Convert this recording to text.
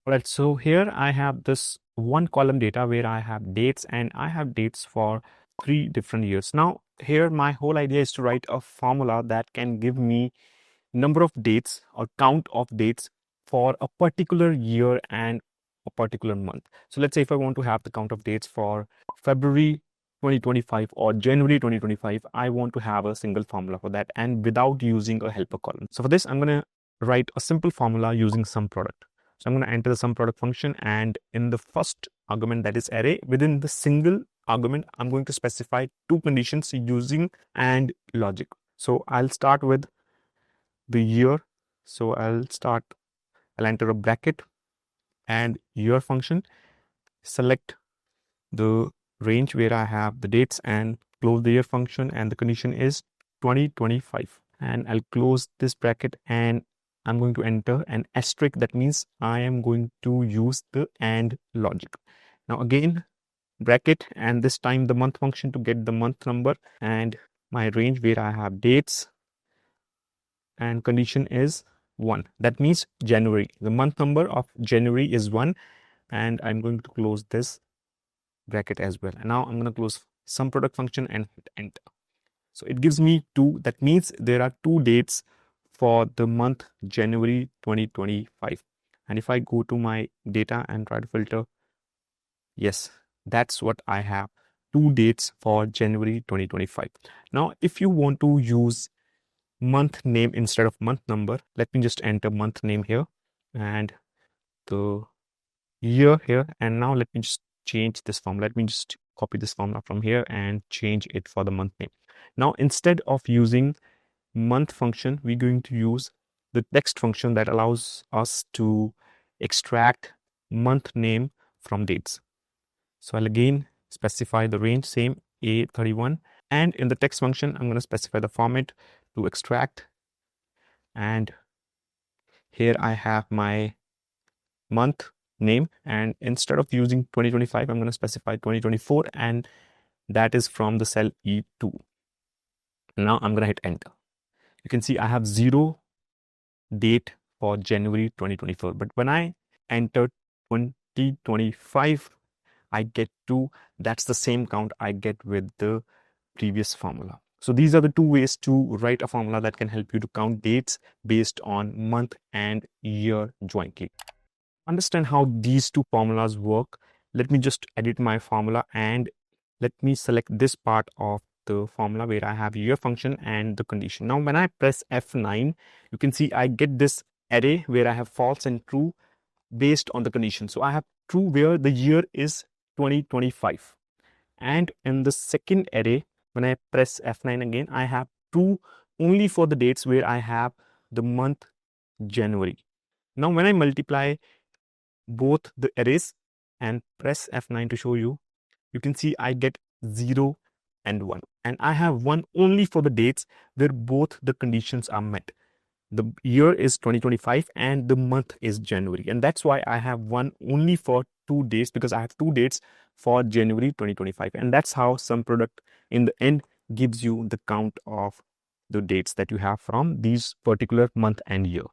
Right, so here I have this one column data where I have dates, and I have dates for 3 different years. Now here my whole idea is to write a formula that can give me number of dates or count of dates for a particular year and a particular month. So let's say if I want to have the count of dates for February 2025 or January 2025, I want to have a single formula for that and without using a helper column. So for this, I'm going to write a simple formula using sum product. So I'm going to enter the sum product function, and in the first argument, that is array, within the single argument, I'm going to specify 2 conditions using AND logic. So I'll start with the year. So I'll enter a bracket and year function, select the range where I have the dates and close the year function, and the condition is 2025, and I'll close this bracket and I'm going to enter an asterisk. That means I am going to use the AND logic. Now again, bracket, and this time the month function to get the month number, and my range where I have dates, and condition is 1. That means January. The month number of January is 1, and I'm going to close this bracket as well. And now I'm going to close sum product function and hit enter. So it gives me 2. That means there are 2 dates for the month January 2025. And if I go to my data and try to filter, yes, that's what I have, 2 dates for January 2025. Now, if you want to use month name instead of month number, let me just enter month name here and the year here. And now let me just change this form. Let me just copy this formula from here and change it for the month name. Now, instead of using month function, we're going to use the text function that allows us to extract month name from dates. So I'll again specify the range, same A31, and in the text function, I'm going to specify the format to extract, and here I have my month name, and instead of using 2025, I'm going to specify 2024, and that is from the cell E2. Now I'm going to hit enter. You can see I have 0 date for January 2024, but when I enter 2025, I get 2. That's the same count I get with the previous formula. So these are the 2 ways to write a formula that can help you to count dates based on month and year jointly. Understand how these 2 formulas work. Let me just edit my formula and let me select this part of the formula where I have year function and the condition. Now when I press F9, you can see I get this array where I have false and true based on the condition. So I have true where the year is 2025, and in the second array, when I press F9 again, I have true only for the dates where I have the month January. Now when I multiply both the arrays and press F9 to show you, you can see I get 0 and 1, and I have 1 only for the dates where both the conditions are met. The year is 2025 and the month is January, and that's why I have 1 only for 2 dates, because I have 2 dates for January 2025. And that's how sum product in the end gives you the count of the dates that you have from these particular month and year.